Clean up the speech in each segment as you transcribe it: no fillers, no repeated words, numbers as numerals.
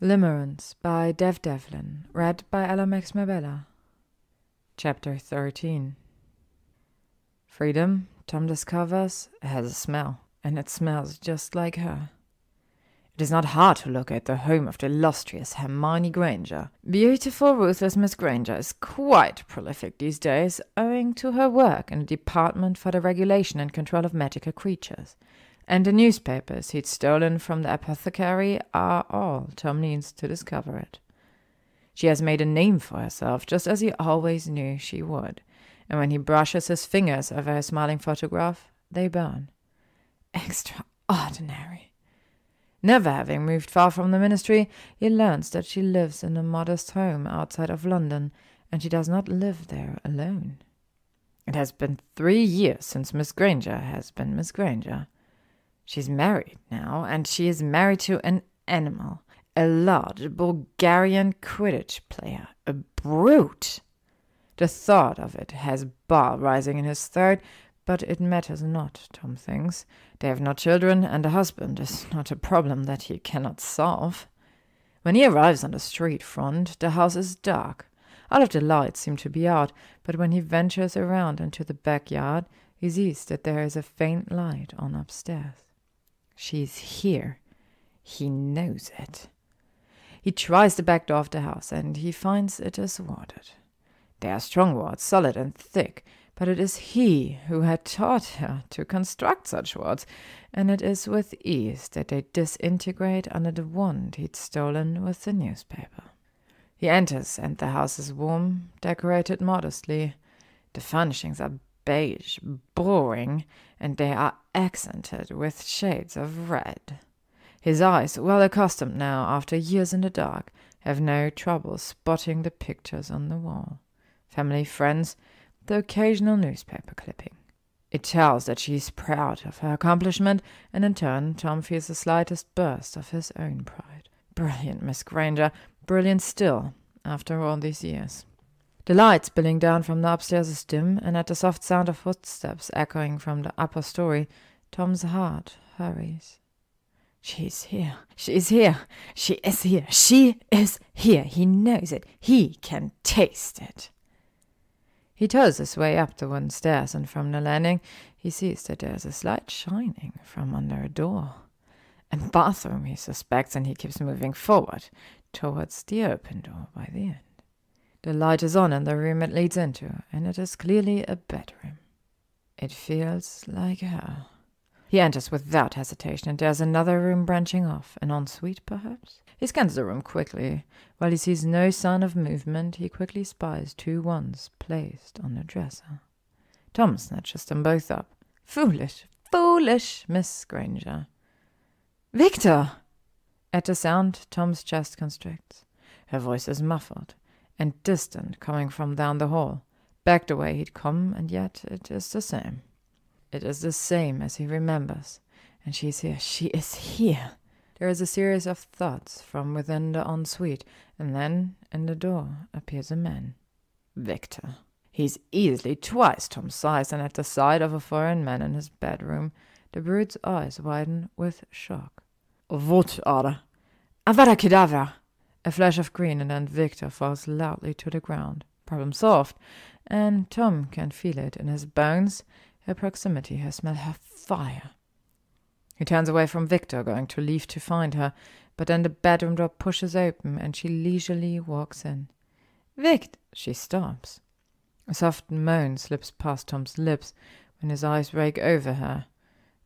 Limerence by devdevlin, read by Max Mabella. Chapter 13. Freedom, Tom discovers, has a smell, and it smells just like her. It is not hard to look at the home of the illustrious Hermione Granger. Beautiful, ruthless Miss Granger is quite prolific these days, owing to her work in the Department for the Regulation and Control of Magical Creatures. And the newspapers he'd stolen from the apothecary are all Tom needs to discover it. She has made a name for herself, just as he always knew she would, and when he brushes his fingers over her smiling photograph, they burn. Extraordinary. Never having moved far from the ministry, he learns that she lives in a modest home outside of London, and she does not live there alone. It has been 3 years since Miss Granger has been Miss Granger. She's married now, and she is married to an animal, a large Bulgarian Quidditch player, a brute. The thought of it has bile rising in his throat, but it matters not, Tom thinks. They have no children, and a husband is not a problem that he cannot solve. When he arrives on the street front, the house is dark. All of the lights seem to be out, but when he ventures around into the backyard, he sees that there is a faint light on upstairs. She's here. He knows it. He tries the back door of the house, and he finds it is warded. They are strong wards, solid and thick, but it is he who had taught her to construct such wards, and it is with ease that they disintegrate under the wand he'd stolen with the newspaper. He enters, and the house is warm, decorated modestly. The furnishings are beige, boring, and they are accented with shades of red. His eyes, well accustomed now after years in the dark, have no trouble spotting the pictures on the wall. Family, friends, the occasional newspaper clipping. It tells that she is proud of her accomplishment, and in turn Tom feels the slightest burst of his own pride. Brilliant Miss Granger, brilliant still, after all these years. The light spilling down from the upstairs is dim, and at the soft sound of footsteps echoing from the upper story, Tom's heart hurries. She's here. She is here. She is here. She is here. He knows it. He can taste it. He toes his way up the wooden stairs, and from the landing he sees that there is a slight shining from under a door. A bathroom, he suspects, and he keeps moving forward towards the open door by the end. The light is on in the room it leads into, and it is clearly a bedroom. It feels like her. He enters without hesitation, and there's another room branching off, an ensuite, perhaps? He scans the room quickly. While he sees no sign of movement, he quickly spies 2 wands placed on the dresser. Tom snatches them both up. Foolish, foolish Miss Granger. Victor! At the sound, Tom's chest constricts. Her voice is muffled and distant, coming from down the hall, back the way he'd come, and yet it is the same. It is the same as he remembers, and she's here. She is here. There is a series of thoughts from within the ensuite, and then in the door appears a man. Victor. He's easily twice Tom's size, and at the sight of a foreign man in his bedroom, the brute's eyes widen with shock. What are? Avada Kedavra! A flash of green, and then Victor falls loudly to the ground. Problem solved, and Tom can feel it in his bones. Her proximity, her smell, her fire. He turns away from Victor, going to leave to find her, but then the bedroom door pushes open, and she leisurely walks in. Vict! She stops. A soft moan slips past Tom's lips when his eyes rake over her,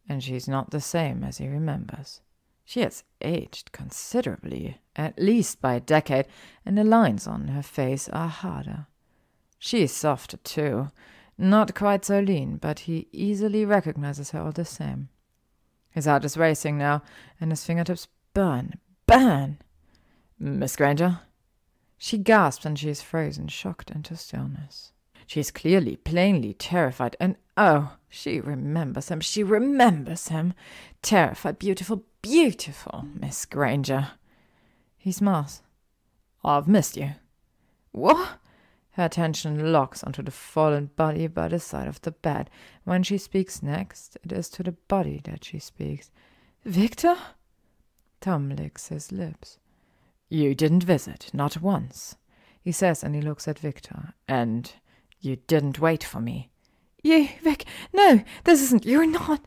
and she's not the same as he remembers. She has aged considerably, at least by a decade, and the lines on her face are harder. She is softer, too. Not quite so lean, but he easily recognizes her all the same. His heart is racing now, and his fingertips burn. Burn! Miss Granger? She gasps, and she is frozen, shocked into stillness. She is clearly, plainly terrified, and oh, she remembers him. She remembers him. Terrified, beautiful, beautiful Miss Granger. He smiles. I've missed you. What? Her attention locks onto the fallen body by the side of the bed. When she speaks next, it is to the body that she speaks. Victor? Tom licks his lips. You didn't visit, not once, he says, and he looks at Victor. And you didn't wait for me. You, Vic, no, this isn't, you're not.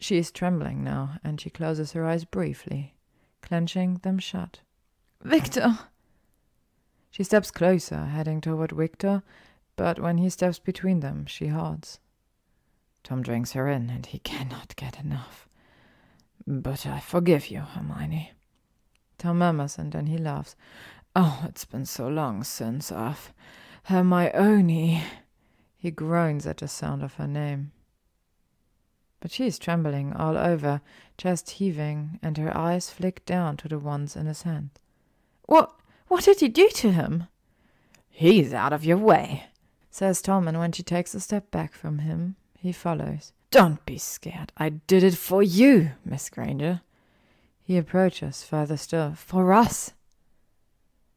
She is trembling now, and she closes her eyes briefly, clenching them shut. Victor! She steps closer, heading toward Victor, but when he steps between them, she halts. Tom drinks her in, and he cannot get enough. But I forgive you, Hermione. Tom murmurs, and then he laughs. Oh, it's been so long since I've... Hermione. He groans at the sound of her name. But she is trembling all over, chest heaving, and her eyes flick down to the ones in his hand. What did you do to him? He's out of your way, says Tom, and when she takes a step back from him, he follows. Don't be scared. I did it for you, Miss Granger. He approaches further still. For us.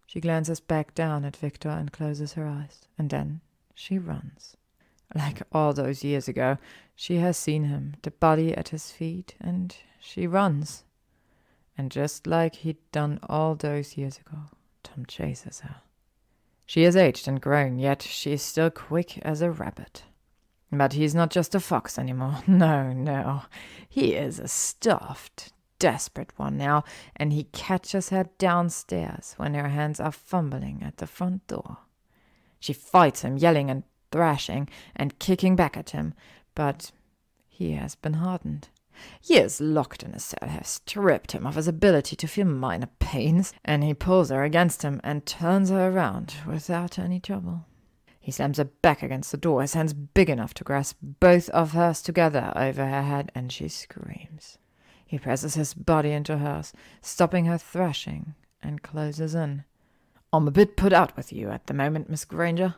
She glances back down at Victor and closes her eyes, and then she runs. Like all those years ago, she has seen him, the body at his feet, and she runs. And just like he'd done all those years ago, Tom chases her. She is aged and grown, yet she is still quick as a rabbit. But he's not just a fox anymore. No. He is a stuffed, desperate one now, and he catches her downstairs when her hands are fumbling at the front door. She fights him, yelling and thrashing and kicking back at him, but he has been hardened. Years locked in a cell have stripped him of his ability to feel minor pains, and he pulls her against him and turns her around without any trouble. He slams her back against the door, his hands big enough to grasp both of hers together over her head, and she screams. He presses his body into hers, stopping her thrashing, and closes in. I'm a bit put out with you at the moment, Miss Granger,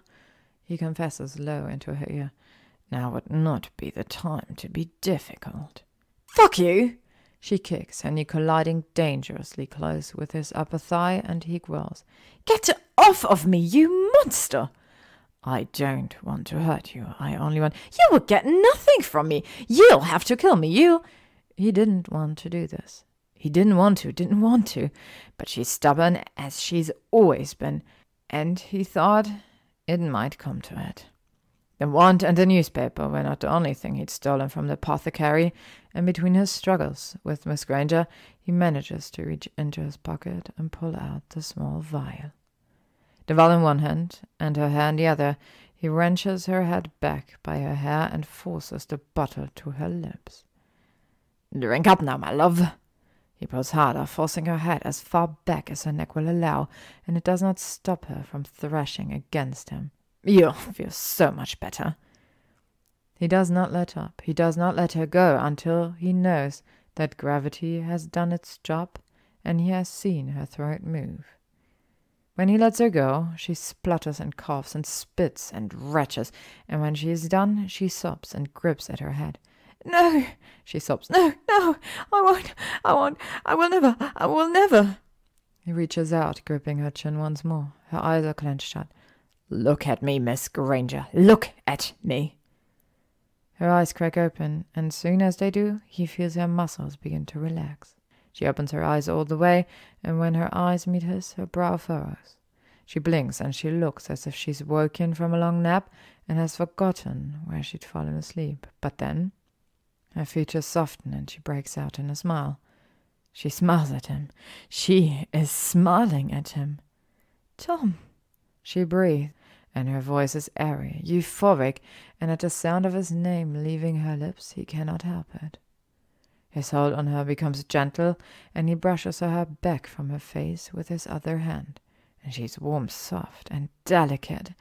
he confesses low into her ear. Now would not be the time to be difficult. Fuck you! She kicks, Henny colliding dangerously close with his upper thigh, and he growls. Get off of me, you monster! I don't want to hurt you. I only want... You will get nothing from me. You'll have to kill me. He didn't want to do this. He didn't want to. But she's stubborn, as she's always been. And he thought it might come to it. The wand and the newspaper were not the only thing he'd stolen from the apothecary, and between his struggles with Miss Granger, he manages to reach into his pocket and pull out the small vial. The vial in one hand, and her hair in the other, he wrenches her head back by her hair and forces the bottle to her lips. Drink up now, my love. He pulls harder, forcing her head as far back as her neck will allow, and it does not stop her from thrashing against him. You'll feel so much better. He does not let up. He does not let her go until he knows that gravity has done its job and he has seen her throat move. When he lets her go, she splutters and coughs and spits and retches, and when she is done, she sobs and grips at her head. No, she sobs. No, I will never. He reaches out, gripping her chin once more. Her eyes are clenched shut. Look at me, Miss Granger. Look at me. Her eyes crack open, and soon as they do, he feels her muscles begin to relax. She opens her eyes all the way, and when her eyes meet his, her brow furrows. She blinks, and she looks as if she's woken from a long nap and has forgotten where she'd fallen asleep. But then her features soften, and she breaks out in a smile. She smiles at him. She is smiling at him. Tom, she breathes, and her voice is airy, euphoric, and at the sound of his name leaving her lips, he cannot help it. His hold on her becomes gentle, and he brushes her hair back from her face with his other hand, and she is warm, soft, and delicate,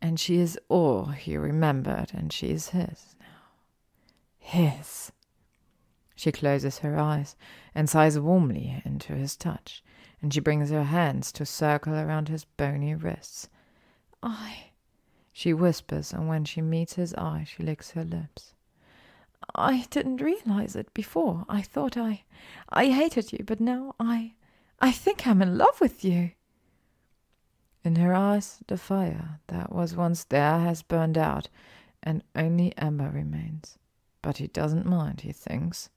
and she is all he remembered, and she is his now. His. She closes her eyes and sighs warmly into his touch, and she brings her hands to circle around his bony wrists. She whispers, and when she meets his eye, she licks her lips. I didn't realize it before. I thought I hated you, but now I think I'm in love with you. In her eyes, the fire that was once there has burned out, and only ember remains. But he doesn't mind, he thinks.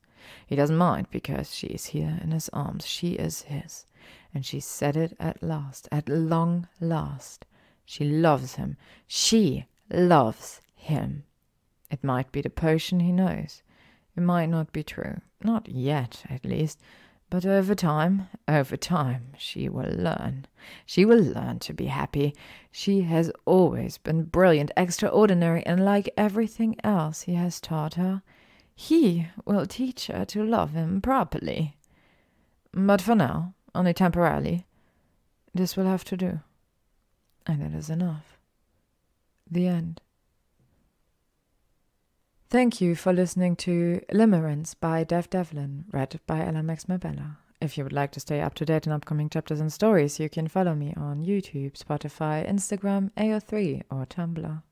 He doesn't mind because she is here in his arms. She is his, and she said it at last, at long last. She loves him. She loves him. It might be the potion, he knows. It might not be true. Not yet, at least. But over time, she will learn. She will learn to be happy. She has always been brilliant, extraordinary, and like everything else he has taught her, he will teach her to love him properly. But for now, only temporarily, this will have to do. And it is enough. The end. Thank you for listening to Limerence by devdevlin, read by LMX Mabella. If you would like to stay up to date on upcoming chapters and stories, you can follow me on YouTube, Spotify, Instagram, AO3, or Tumblr.